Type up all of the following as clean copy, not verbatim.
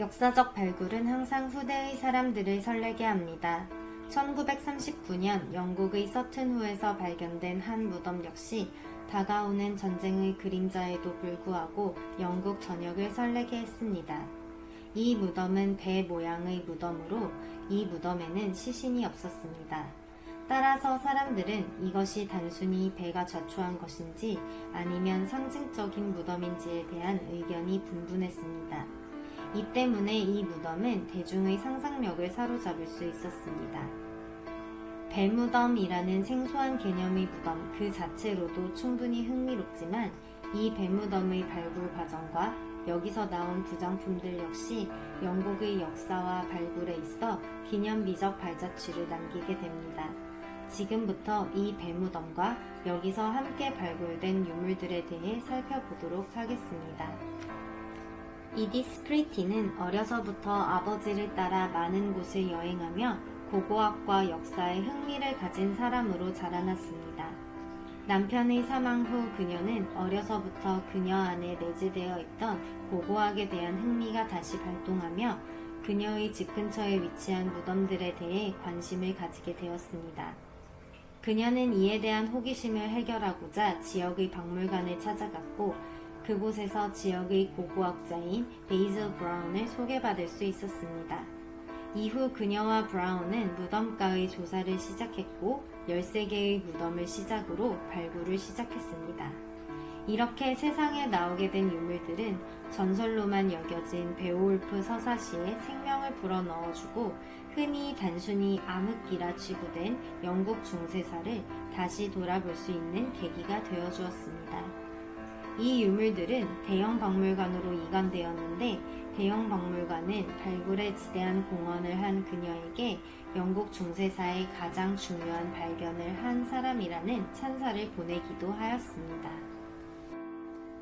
역사적 발굴은 항상 후대의 사람들을 설레게 합니다. 1939년 영국의 서튼후에서 발견된 한 무덤 역시 다가오는 전쟁의 그림자에도 불구하고 영국 전역을 설레게 했습니다. 이 무덤은 배 모양의 무덤으로 이 무덤에는 시신이 없었습니다. 따라서 사람들은 이것이 단순히 배가 자초한 것인지 아니면 상징적인 무덤인지에 대한 의견이 분분했습니다. 이 때문에 이 무덤은 대중의 상상력을 사로잡을 수 있었습니다. 배무덤이라는 생소한 개념의 무덤 그 자체로도 충분히 흥미롭지만 이 배무덤의 발굴 과정과 여기서 나온 부장품들 역시 영국의 역사와 발굴에 있어 기념비적 발자취를 남기게 됩니다. 지금부터 이 배무덤과 여기서 함께 발굴된 유물들에 대해 살펴보도록 하겠습니다. 이디스 프리티는 어려서부터 아버지를 따라 많은 곳을 여행하며 고고학과 역사에 흥미를 가진 사람으로 자라났습니다. 남편의 사망 후 그녀는 어려서부터 그녀 안에 내재되어 있던 고고학에 대한 흥미가 다시 발동하며 그녀의 집 근처에 위치한 무덤들에 대해 관심을 가지게 되었습니다. 그녀는 이에 대한 호기심을 해결하고자 지역의 박물관을 찾아갔고 그곳에서 지역의 고고학자인 베이즐 브라운을 소개받을 수 있었습니다. 이후 그녀와 브라운은 무덤가의 조사를 시작했고 13개의 무덤을 시작으로 발굴을 시작했습니다. 이렇게 세상에 나오게 된 유물들은 전설로만 여겨진 베오울프 서사시에 생명을 불어넣어주고 흔히 단순히 암흑기라 치부된 영국 중세사를 다시 돌아볼 수 있는 계기가 되어주었습니다. 이 유물들은 대형 박물관으로 이관되었는데 대형 박물관은 발굴에 지대한 공헌을 한 그녀에게 영국 중세사의 가장 중요한 발견을 한 사람이라는 찬사를 보내기도 하였습니다.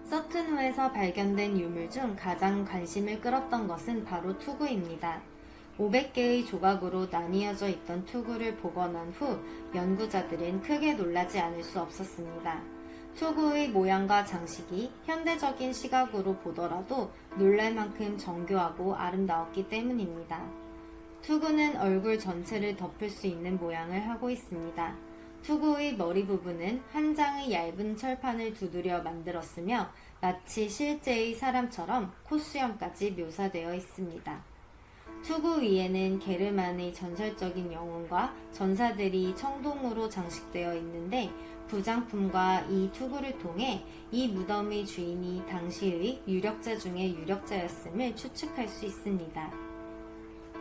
서튼후에서 발견된 유물 중 가장 관심을 끌었던 것은 바로 투구입니다. 500개의 조각으로 나뉘어져 있던 투구를 복원한 후 연구자들은 크게 놀라지 않을 수 없었습니다. 투구의 모양과 장식이 현대적인 시각으로 보더라도 놀랄 만큼 정교하고 아름다웠기 때문입니다. 투구는 얼굴 전체를 덮을 수 있는 모양을 하고 있습니다. 투구의 머리 부분은 한 장의 얇은 철판을 두드려 만들었으며 마치 실제의 사람처럼 콧수염까지 묘사되어 있습니다. 투구 위에는 게르만의 전설적인 영웅과 전사들이 청동으로 장식되어 있는데 부장품과 이 투구를 통해 이 무덤의 주인이 당시의 유력자 중의 유력자였음을 추측할 수 있습니다.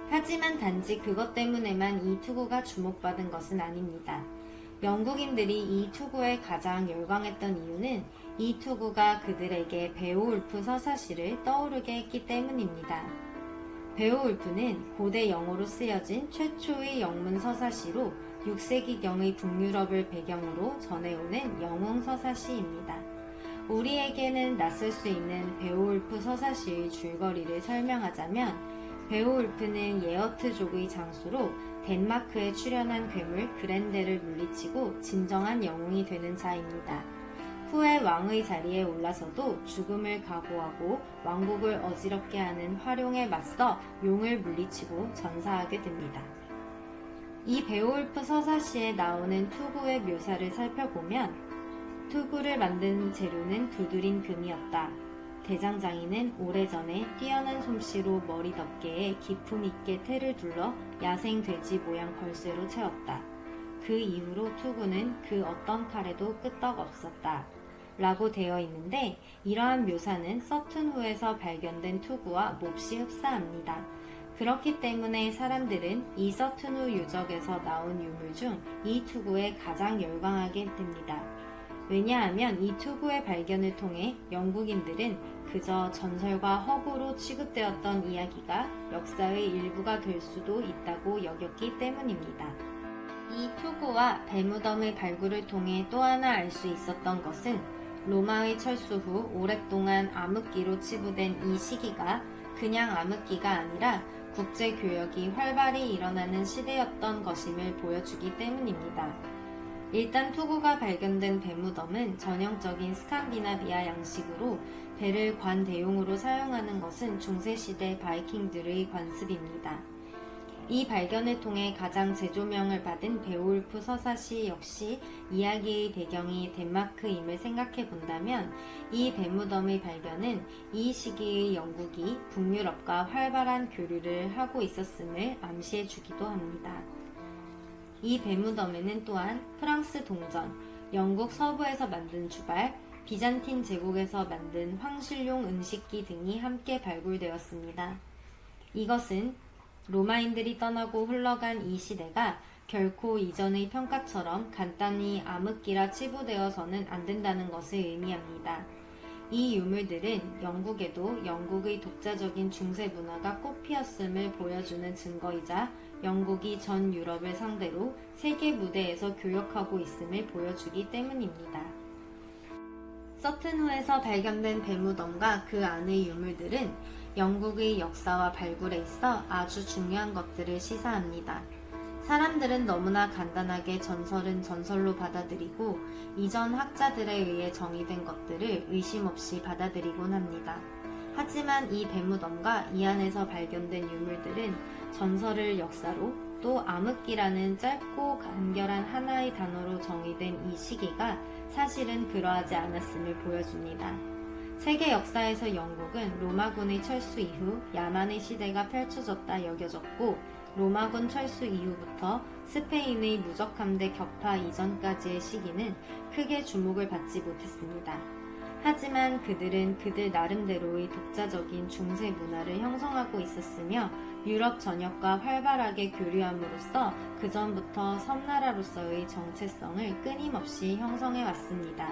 하지만 단지 그것 때문에만 이 투구가 주목받은 것은 아닙니다. 영국인들이 이 투구에 가장 열광했던 이유는 이 투구가 그들에게 베오울프 서사시를 떠오르게 했기 때문입니다. 베오울프는 고대 영어로 쓰여진 최초의 영문 서사시로 6세기경의 북유럽을 배경으로 전해오는 영웅 서사시입니다. 우리에게는 낯설 수 있는 베오울프 서사시의 줄거리를 설명하자면 베오울프는 예어트족의 장수로 덴마크에 출현한 괴물 그렌델을 물리치고 진정한 영웅이 되는 자입니다. 후에 왕의 자리에 올라서도 죽음을 각오하고 왕국을 어지럽게 하는 화룡에 맞서 용을 물리치고 전사하게 됩니다. 이 베오울프 서사시에 나오는 투구의 묘사를 살펴보면 투구를 만드는 재료는 두드린 금이었다. 대장장이는 오래전에 뛰어난 솜씨로 머리 덮개에 기품 있게 테를 둘러 야생 돼지 모양 걸쇠로 채웠다. 그 이후로 투구는 그 어떤 칼에도 끄떡없었다. 라고 되어 있는데 이러한 묘사는 서튼후에서 발견된 투구와 몹시 흡사합니다. 그렇기 때문에 사람들은 이 서튼후 유적에서 나온 유물 중 이 투구에 가장 열광하게 됩니다. 왜냐하면 이 투구의 발견을 통해 영국인들은 그저 전설과 허구로 취급되었던 이야기가 역사의 일부가 될 수도 있다고 여겼기 때문입니다. 이 투구와 배무덤의 발굴을 통해 또 하나 알 수 있었던 것은 로마의 철수 후 오랫동안 암흑기로 치부된 이 시기가 그냥 암흑기가 아니라 국제교역이 활발히 일어나는 시대였던 것임을 보여주기 때문입니다. 일단 투구가 발견된 배무덤은 전형적인 스칸디나비아 양식으로 배를 관 대용으로 사용하는 것은 중세시대 바이킹들의 관습입니다. 이 발견을 통해 가장 재조명을 받은 베오울프 서사시 역시 이야기의 배경이 덴마크임을 생각해 본다면 이 배무덤의 발견은 이 시기의 영국이 북유럽과 활발한 교류를 하고 있었음을 암시해 주기도 합니다. 이 배무덤에는 또한 프랑스 동전, 영국 서부에서 만든 주발, 비잔틴 제국에서 만든 황실용 은식기 등이 함께 발굴되었습니다. 이것은 로마인들이 떠나고 흘러간 이 시대가 결코 이전의 평가처럼 간단히 암흑기라 치부되어서는 안 된다는 것을 의미합니다. 이 유물들은 영국에도 영국의 독자적인 중세 문화가 꽃피었음을 보여주는 증거이자 영국이 전 유럽을 상대로 세계 무대에서 교역하고 있음을 보여주기 때문입니다. 서튼후에서 발견된 배무덤과 그 안의 유물들은 영국의 역사와 발굴에 있어 아주 중요한 것들을 시사합니다. 사람들은 너무나 간단하게 전설은 전설로 받아들이고 이전 학자들에 의해 정의된 것들을 의심 없이 받아들이곤 합니다. 하지만 이 배무덤과 이 안에서 발견된 유물들은 전설을 역사로 또 암흑기라는 짧고 간결한 하나의 단어로 정의된 이 시기가 사실은 그러하지 않았음을 보여줍니다. 세계 역사에서 영국은 로마군의 철수 이후 야만의 시대가 펼쳐졌다 여겨졌고 로마군 철수 이후부터 스페인의 무적함대 격파 이전까지의 시기는 크게 주목을 받지 못했습니다. 하지만 그들은 그들 나름대로의 독자적인 중세 문화를 형성하고 있었으며 유럽 전역과 활발하게 교류함으로써 그전부터 섬나라로서의 정체성을 끊임없이 형성해 왔습니다.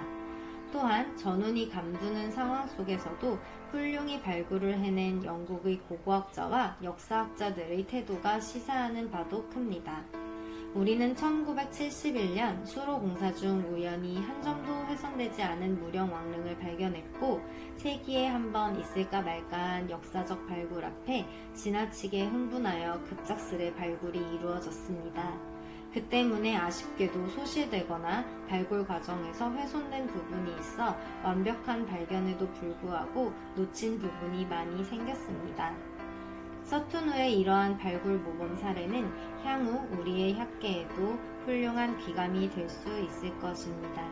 또한 전운이 감두는 상황 속에서도 훌륭히 발굴을 해낸 영국의 고고학자와 역사학자들의 태도가 시사하는 바도 큽니다. 우리는 1971년 수로 공사 중 우연히 한 점도 훼손되지 않은 무령 왕릉을 발견했고 세기에 한 번 있을까 말까한 역사적 발굴 앞에 지나치게 흥분하여 급작스레 발굴이 이루어졌습니다. 그 때문에 아쉽게도 소실되거나 발굴 과정에서 훼손된 부분이 있어 완벽한 발견에도 불구하고 놓친 부분이 많이 생겼습니다. 서툰후의 이러한 발굴 모범 사례는 향후 우리의 학계에도 훌륭한 귀감이 될 수 있을 것입니다.